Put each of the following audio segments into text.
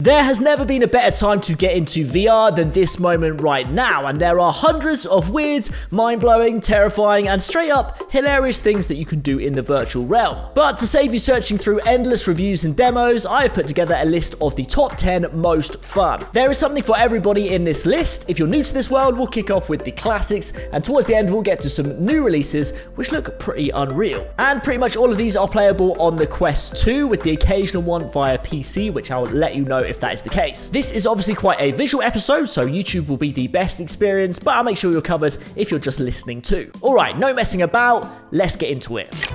There has never been a better time to get into VR than this moment right now, and there are hundreds of weird, mind-blowing, terrifying, and straight up hilarious things that you can do in the virtual realm. But to save you searching through endless reviews and demos, I have put together a list of the top 10 most fun. There is something for everybody in this list. If you're new to this world, we'll kick off with the classics, and towards the end we'll get to some new releases which look pretty unreal. And pretty much all of these are playable on the Quest 2, with the occasional one via PC, which I'll let you know if that is the case. This is obviously quite a visual episode, so YouTube will be the best experience, but I'll make sure you're covered if you're just listening too. Alright, no messing about, let's get into it.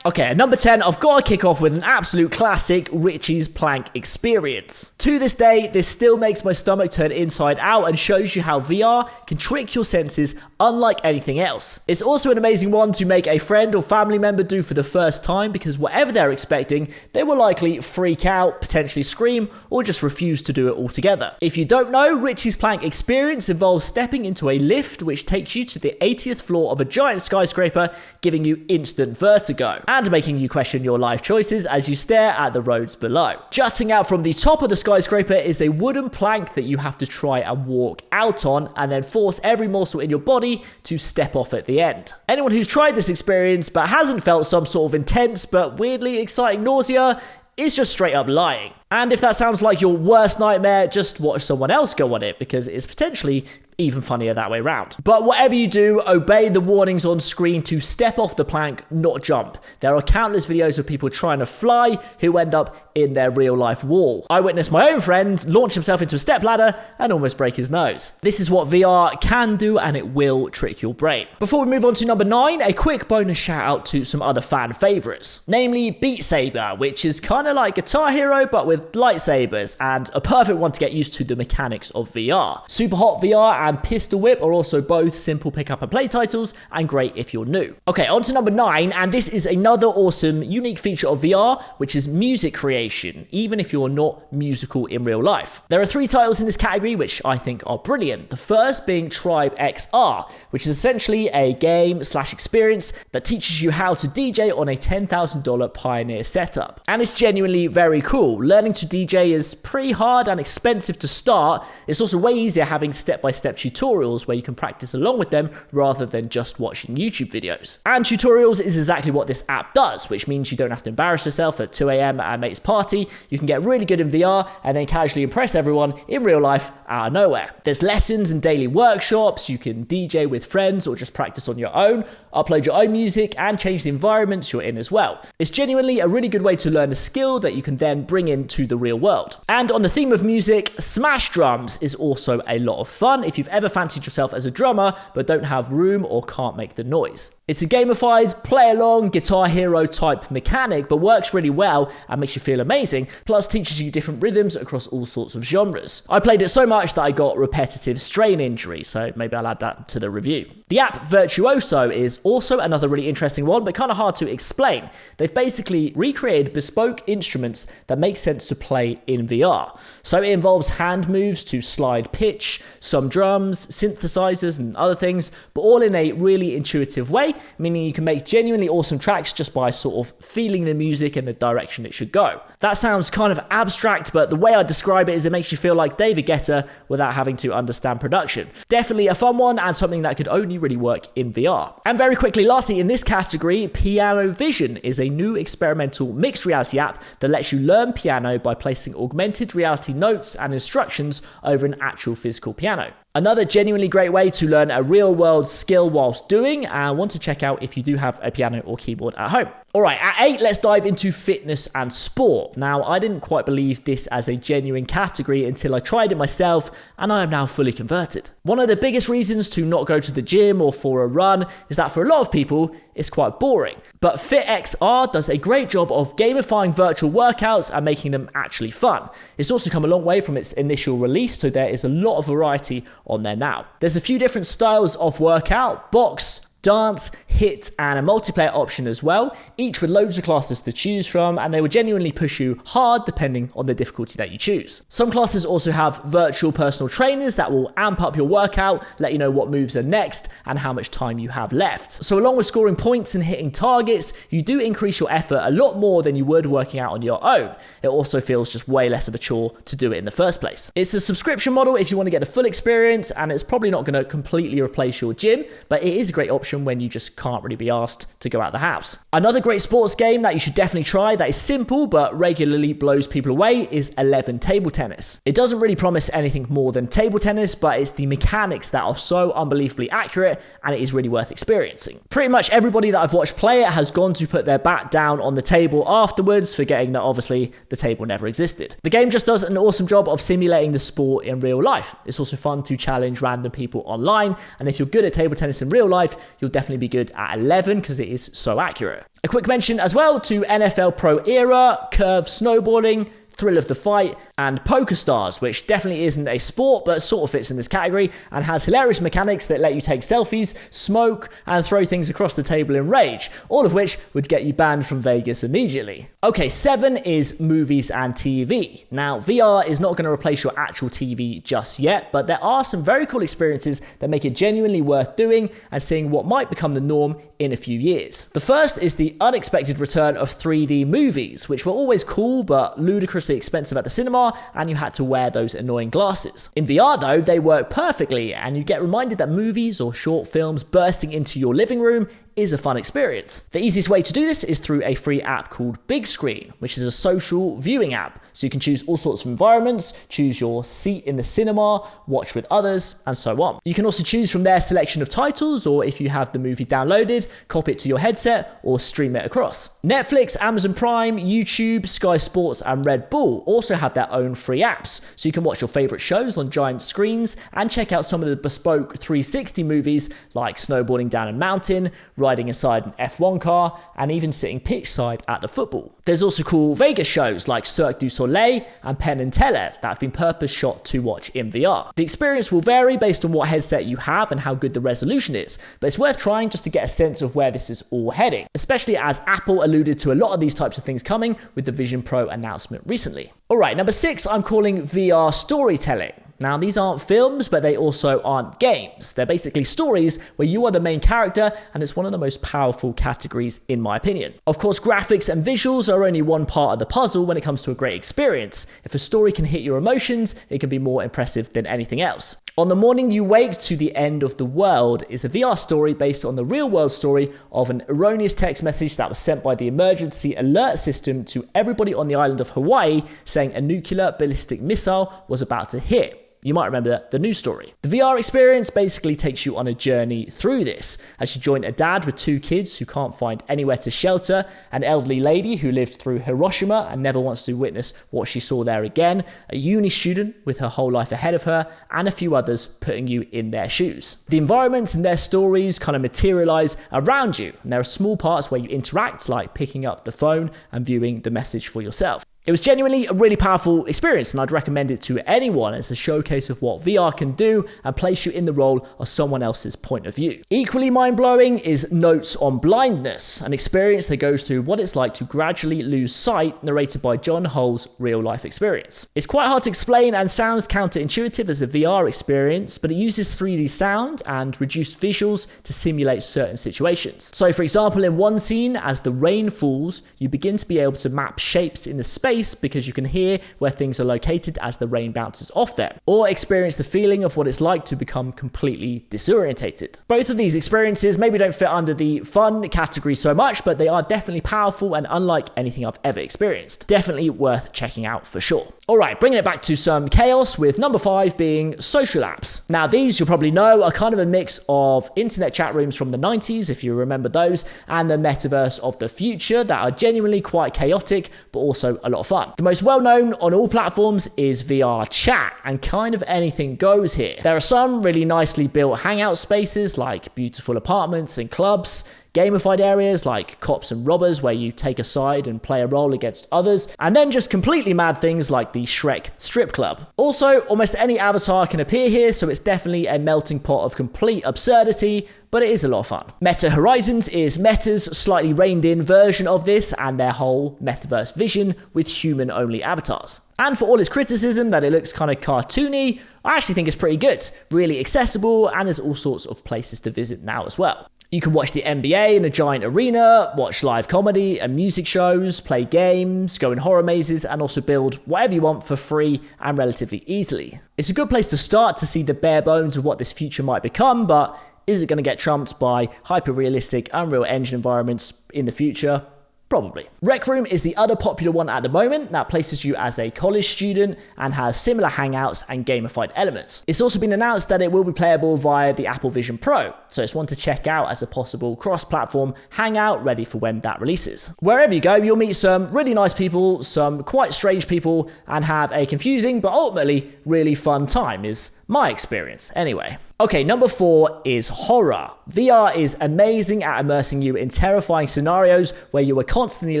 Okay, at number 10, I've got to kick off with an absolute classic, Richie's Plank experience. To this day, this still makes my stomach turn inside out and shows you how VR can trick your senses unlike anything else. It's also an amazing one to make a friend or family member do for the first time, because whatever they're expecting, they will likely freak out, potentially scream, or just refuse to do it altogether. If you don't know, Richie's Plank experience involves stepping into a lift which takes you to the 80th floor of a giant skyscraper, giving you instant vertigo, and making you question your life choices as you stare at the roads below. Jutting out from the top of the skyscraper is a wooden plank that you have to try and walk out on, and then force every muscle in your body to step off at the end. Anyone who's tried this experience but hasn't felt some sort of intense but weirdly exciting nausea is just straight up lying. And if that sounds like your worst nightmare, just watch someone else go on it, because it's potentially even funnier that way round. But whatever you do, obey the warnings on screen to step off the plank, not jump. There are countless videos of people trying to fly who end up in their real life wall. I witnessed my own friend launch himself into a step ladder and almost break his nose. This is what VR can do, and it will trick your brain. Before we move on to number 9, a quick bonus shout out to some other fan favorites, namely Beat Saber, which is kind of like Guitar Hero but with lightsabers, and a perfect one to get used to the mechanics of VR. Super Hot VR and Pistol Whip are also both simple pick up and play titles, and great if you're new. Okay, on to number 9, and this is another awesome, unique feature of VR, which is music creation, even if you're not musical in real life. There are 3 titles in this category which I think are brilliant. The first being Tribe XR, which is essentially a game/experience that teaches you how to DJ on a $10,000 Pioneer setup. And it's genuinely very cool. Learning to DJ is pretty hard and expensive to start. It's also way easier having step-by-step tutorials where you can practice along with them rather than just watching YouTube videos. And tutorials is exactly what this app does, which means you don't have to embarrass yourself at 2 a.m. at a mate's party. You can get really good in VR and then casually impress everyone in real life out of nowhere. There's lessons and daily workshops. You can DJ with friends or just practice on your own, upload your own music, and change the environments you're in as well. It's genuinely a really good way to learn a skill that you can then bring into the real world. And on the theme of music, Smash Drums is also a lot of fun if you've ever fancied yourself as a drummer but don't have room or can't make the noise. It's a gamified, play-along, Guitar Hero type mechanic, but works really well and makes you feel amazing, plus teaches you different rhythms across all sorts of genres. I played it so much that I got repetitive strain injury, so maybe I'll add that to the review. The app Virtuoso is also another really interesting one, but kind of hard to explain. They've basically recreated bespoke instruments that make sense to play in VR. So it involves hand moves to slide pitch, some drums, synthesizers and other things, but all in a really intuitive way, meaning you can make genuinely awesome tracks just by sort of feeling the music and the direction it should go. That sounds kind of abstract, but the way I describe it is it makes you feel like David Guetta without having to understand production. Definitely a fun one, and something that could only really work in VR. And very quickly, lastly in this category, Piano Vision is a new experimental mixed reality app that lets you learn piano by placing augmented reality notes and instructions over an actual physical piano. Another genuinely great way to learn a real-world skill whilst doing, and want to check out if you do have a piano or keyboard at home. Alright, at 8, let's dive into fitness and sport. Now, I didn't quite believe this as a genuine category until I tried it myself, and I am now fully converted. One of the biggest reasons to not go to the gym or for a run is that for a lot of people, it's quite boring. But FitXR does a great job of gamifying virtual workouts and making them actually fun. It's also come a long way from its initial release, so there is a lot of variety on there now. There's a few different styles of workout: box, dance, hit, and a multiplayer option as well, each with loads of classes to choose from, and they will genuinely push you hard depending on the difficulty that you choose. Some classes also have virtual personal trainers that will amp up your workout, let you know what moves are next, and how much time you have left. So along with scoring points and hitting targets, you do increase your effort a lot more than you would working out on your own. It also feels just way less of a chore to do it in the first place. It's a subscription model if you want to get the full experience, and it's probably not going to completely replace your gym, but it is a great option when you just can't really be asked to go out the house. Another great sports game that you should definitely try that is simple but regularly blows people away is 11 table tennis. It doesn't really promise anything more than table tennis, but it's the mechanics that are so unbelievably accurate, and it is really worth experiencing. Pretty much everybody that I've watched play it has gone to put their bat down on the table afterwards, forgetting that obviously the table never existed. The game just does an awesome job of simulating the sport in real life. It's also fun to challenge random people online, and if you're good at table tennis in real life, you'll definitely be good at 11 because it is so accurate. A quick mention as well to NFL Pro Era, curve snowboarding, Thrill of the Fight, and Poker Stars, which definitely isn't a sport but sort of fits in this category and has hilarious mechanics that let you take selfies, smoke, and throw things across the table in rage, all of which would get you banned from Vegas immediately. Okay, 7 is movies and TV. Now, VR is not going to replace your actual TV just yet, but there are some very cool experiences that make it genuinely worth doing and seeing what might become the norm in a few years. The first is the unexpected return of 3D movies, which were always cool but ludicrously expensive at the cinema, and you had to wear those annoying glasses. In VR though, they work perfectly, and you get reminded that movies or short films bursting into your living room is a fun experience. The easiest way to do this is through a free app called Big Screen, which is a social viewing app. So you can choose all sorts of environments, choose your seat in the cinema, watch with others, and so on. You can also choose from their selection of titles, or if you have the movie downloaded, copy it to your headset or stream it across. Netflix, Amazon Prime, YouTube, Sky Sports, and Red Bull also have their own free apps. So you can watch your favorite shows on giant screens and check out some of the bespoke 360 movies like snowboarding down a mountain, riding inside an F1 car, and even sitting pitch side at the football. There's also cool Vegas shows like Cirque du Soleil and Penn and Teller that have been purpose shot to watch in VR. The experience will vary based on what headset you have and how good the resolution is, but it's worth trying just to get a sense of where this is all heading, especially as Apple alluded to a lot of these types of things coming with the Vision Pro announcement recently. Alright, number 6 I'm calling VR storytelling. Now, these aren't films, but they also aren't games. They're basically stories where you are the main character, and it's one of the most powerful categories in my opinion. Of course, graphics and visuals are only one part of the puzzle when it comes to a great experience. If a story can hit your emotions, it can be more impressive than anything else. On the Morning You Wake to the End of the World is a VR story based on the real-world story of an erroneous text message that was sent by the emergency alert system to everybody on the island of Hawaii saying a nuclear ballistic missile was about to hit. You might remember the news story. The VR experience basically takes you on a journey through this, as you join a dad with 2 kids who can't find anywhere to shelter, an elderly lady who lived through Hiroshima and never wants to witness what she saw there again, a uni student with her whole life ahead of her, and a few others putting you in their shoes. The environments and their stories kind of materialize around you, and there are small parts where you interact, like picking up the phone and viewing the message for yourself. It was genuinely a really powerful experience, and I'd recommend it to anyone as a showcase of what VR can do and place you in the role of someone else's point of view. Equally mind-blowing is Notes on Blindness, an experience that goes through what it's like to gradually lose sight, narrated by John Hull's real-life experience. It's quite hard to explain and sounds counterintuitive as a VR experience, but it uses 3D sound and reduced visuals to simulate certain situations. So for example, in one scene, as the rain falls, you begin to be able to map shapes in the space because you can hear where things are located as the rain bounces off them, or experience the feeling of what it's like to become completely disorientated. Both of these experiences maybe don't fit under the fun category so much, but they are definitely powerful and unlike anything I've ever experienced. Definitely worth checking out for sure. Alright, bringing it back to some chaos with number 5 being social apps. Now these, you'll probably know, are kind of a mix of internet chat rooms from the 90s, if you remember those, and the metaverse of the future that are genuinely quite chaotic, but also a lot of fun. The most well-known on all platforms is VR Chat, and kind of anything goes here. There are some really nicely built hangout spaces like beautiful apartments and clubs, gamified areas like cops and robbers where you take a side and play a role against others, and then just completely mad things like the Shrek strip club. Also, almost any avatar can appear here, so it's definitely a melting pot of complete absurdity, but it is a lot of fun. Meta Horizons is Meta's slightly reined-in version of this and their whole metaverse vision with human-only avatars. And for all its criticism that it looks kind of cartoony, I actually think it's pretty good, really accessible, and there's all sorts of places to visit now as well. You can watch the NBA in a giant arena, watch live comedy and music shows, play games, go in horror mazes, and also build whatever you want for free and relatively easily. It's a good place to start to see the bare bones of what this future might become, but is it going to get trumped by hyper-realistic Unreal Engine environments in the future? Probably. Rec Room is the other popular one at the moment that places you as a college student and has similar hangouts and gamified elements. It's also been announced that it will be playable via the Apple Vision Pro, so it's one to check out as a possible cross-platform hangout ready for when that releases. Wherever you go, you'll meet some really nice people, some quite strange people, and have a confusing but ultimately really fun time, is my experience anyway. Okay, number 4 is horror. VR is amazing at immersing you in terrifying scenarios where you are constantly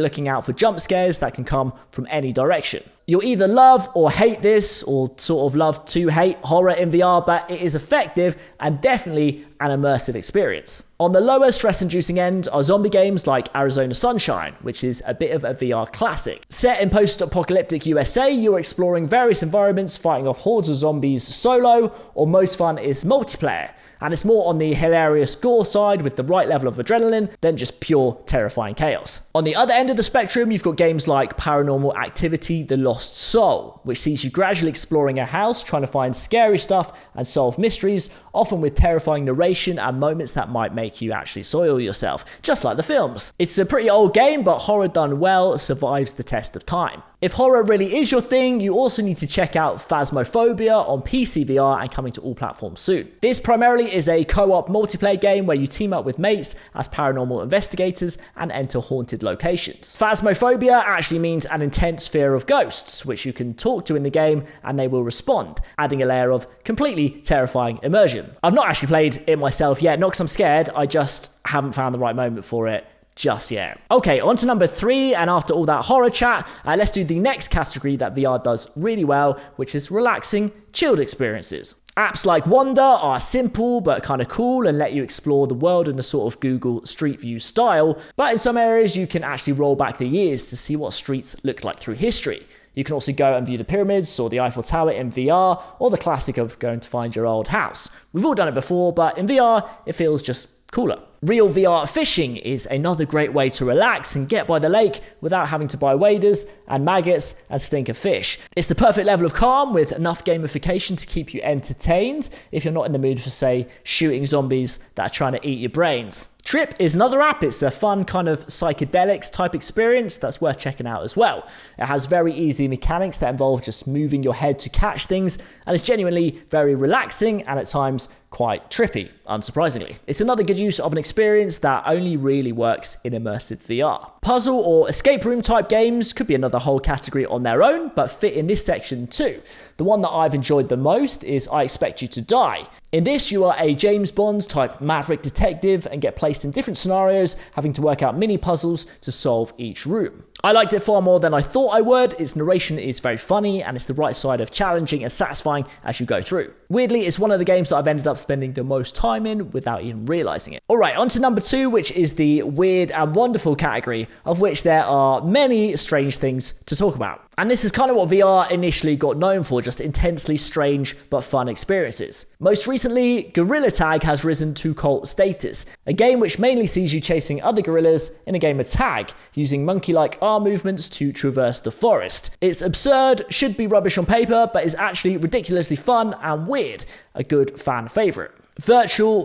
looking out for jump scares that can come from any direction. You'll either love or hate this, or sort of love to hate horror in VR, but it is effective and definitely an immersive experience. On the lower stress-inducing end are zombie games like Arizona Sunshine, which is a bit of a VR classic. Set in post-apocalyptic USA, you're exploring various environments, fighting off hordes of zombies solo, or most fun is multiplayer. And it's more on the hilarious gore side with the right level of adrenaline than just pure terrifying chaos. On the other end of the spectrum, you've got games like Paranormal Activity: The Lost Soul, which sees you gradually exploring a house, trying to find scary stuff and solve mysteries, often with terrifying narration and moments that might make you actually soil yourself, just like the films. It's a pretty old game, but horror done well survives the test of time. If horror really is your thing, you also need to check out Phasmophobia on PC VR and coming to all platforms soon. This primarily is a co-op multiplayer game where you team up with mates as paranormal investigators and enter haunted locations. Phasmophobia actually means an intense fear of ghosts, which you can talk to in the game and they will respond, adding a layer of completely terrifying immersion. I've not actually played it myself yet, not because I'm scared, I just haven't found the right moment for it just yet. Okay, on to number 3, and after all that horror chat, let's do the next category that VR does really well, which is relaxing, chilled experiences. Apps like Wander are simple but kind of cool and let you explore the world in the sort of Google Street View style, but in some areas you can actually roll back the years to see what streets look like through history. You can also go and view the pyramids or the Eiffel Tower in VR, or the classic of going to find your old house. We've all done it before, but in VR, it feels just cooler. Real VR fishing is another great way to relax and get by the lake without having to buy waders and maggots and stink of fish. It's the perfect level of calm with enough gamification to keep you entertained if you're not in the mood for, say, shooting zombies that are trying to eat your brains. Trip is another app. It's a fun kind of psychedelics type experience that's worth checking out as well. It has very easy mechanics that involve just moving your head to catch things, and it's genuinely very relaxing and at times quite trippy, unsurprisingly. It's another good use of an experience that only really works in immersive VR. Puzzle or escape room type games could be another whole category on their own, but fit in this section too. The one that I've enjoyed the most is I Expect You to Die. In this, you are a James Bond type maverick detective and get placed in different scenarios, having to work out mini puzzles to solve each room. I liked it far more than I thought I would. Its narration is very funny and it's the right side of challenging and satisfying as you go through. Weirdly, it's one of the games that I've ended up spending the most time in without even realizing it. Alright, on to number 2, which is the weird and wonderful category, of which there are many strange things to talk about. And this is kind of what VR initially got known for, just intensely strange but fun experiences. Most recently, Gorilla Tag has risen to cult status, a game which mainly sees you chasing other gorillas in a game of tag, using monkey-like arm movements to traverse the forest. It's absurd, should be rubbish on paper, but is actually ridiculously fun and weird, a good fan favourite. Virtual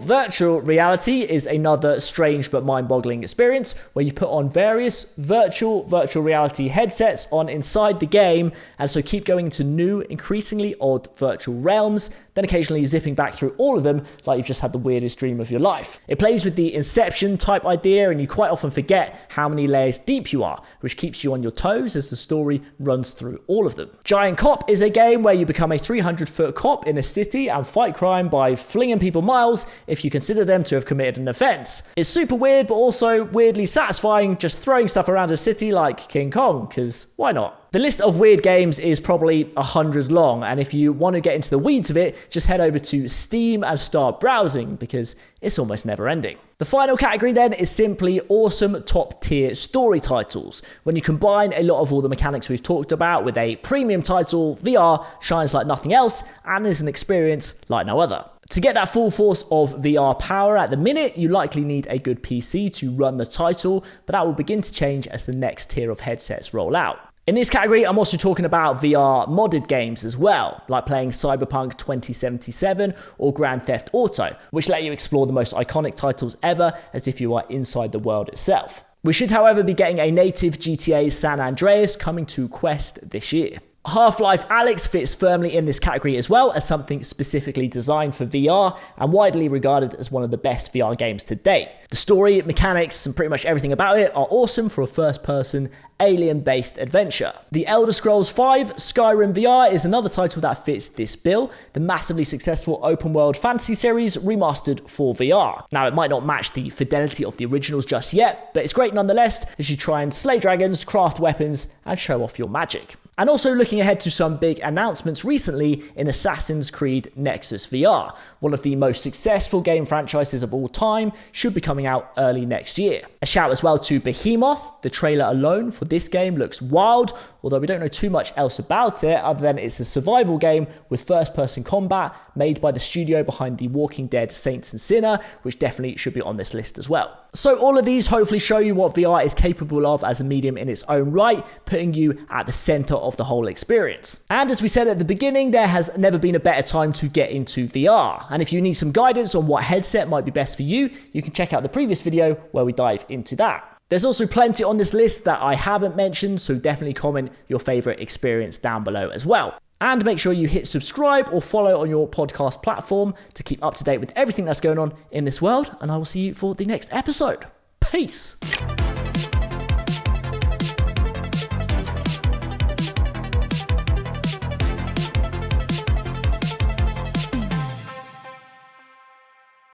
reality is another strange but mind-boggling experience where you put on various virtual reality headsets on inside the game, and so keep going to new, increasingly odd virtual realms then occasionally zipping back through all of them like you've just had the weirdest dream of your life. It plays with the Inception type idea, and you quite often forget how many layers deep you are, which keeps you on your toes as the story runs through all of them. Giant Cop is a game where you become a 300-foot cop in a city and fight crime by flinging people miles if you consider them to have committed an offense. It's super weird, but also weirdly satisfying, just throwing stuff around a city like King Kong, because why not? The list of weird games is probably 100 long, and if you want to get into the weeds of it, just head over to Steam and start browsing, because it's almost never ending. The final category then is simply awesome top tier story titles. When you combine a lot of all the mechanics we've talked about with a premium title, VR shines like nothing else and is an experience like no other. To get that full force of VR power at the minute, you likely need a good PC to run the title, but that will begin to change as the next tier of headsets roll out. In this category, I'm also talking about VR modded games as well, like playing Cyberpunk 2077 or Grand Theft Auto, which let you explore the most iconic titles ever as if you are inside the world itself. We should, however, be getting a native GTA San Andreas coming to Quest this year. Half-Life Alyx fits firmly in this category as well as something specifically designed for VR and widely regarded as one of the best VR games to date. The story, mechanics, and pretty much everything about it are awesome for a first-person alien-based adventure. The Elder Scrolls V Skyrim VR is another title that fits this bill, the massively successful open-world fantasy series remastered for VR. Now, it might not match the fidelity of the originals just yet, but it's great nonetheless as you try and slay dragons, craft weapons, and show off your magic. And also looking ahead to some big announcements recently in Assassin's Creed Nexus VR. One of the most successful game franchises of all time should be coming out early next year. A shout as well to Behemoth. The trailer alone for this game looks wild, although we don't know too much else about it other than it's a survival game with first-person combat made by the studio behind The Walking Dead Saints and Sinner, which definitely should be on this list as well. So all of these hopefully show you what VR is capable of as a medium in its own right, putting you at the center of the whole experience. And as we said at the beginning, there has never been a better time to get into VR. And if you need some guidance on what headset might be best for you, you can check out the previous video where we dive into that. There's also plenty on this list that I haven't mentioned, so definitely comment your favorite experience down below as well. And make sure you hit subscribe or follow on your podcast platform to keep up to date with everything that's going on in this world. And I will see you for the next episode. Peace.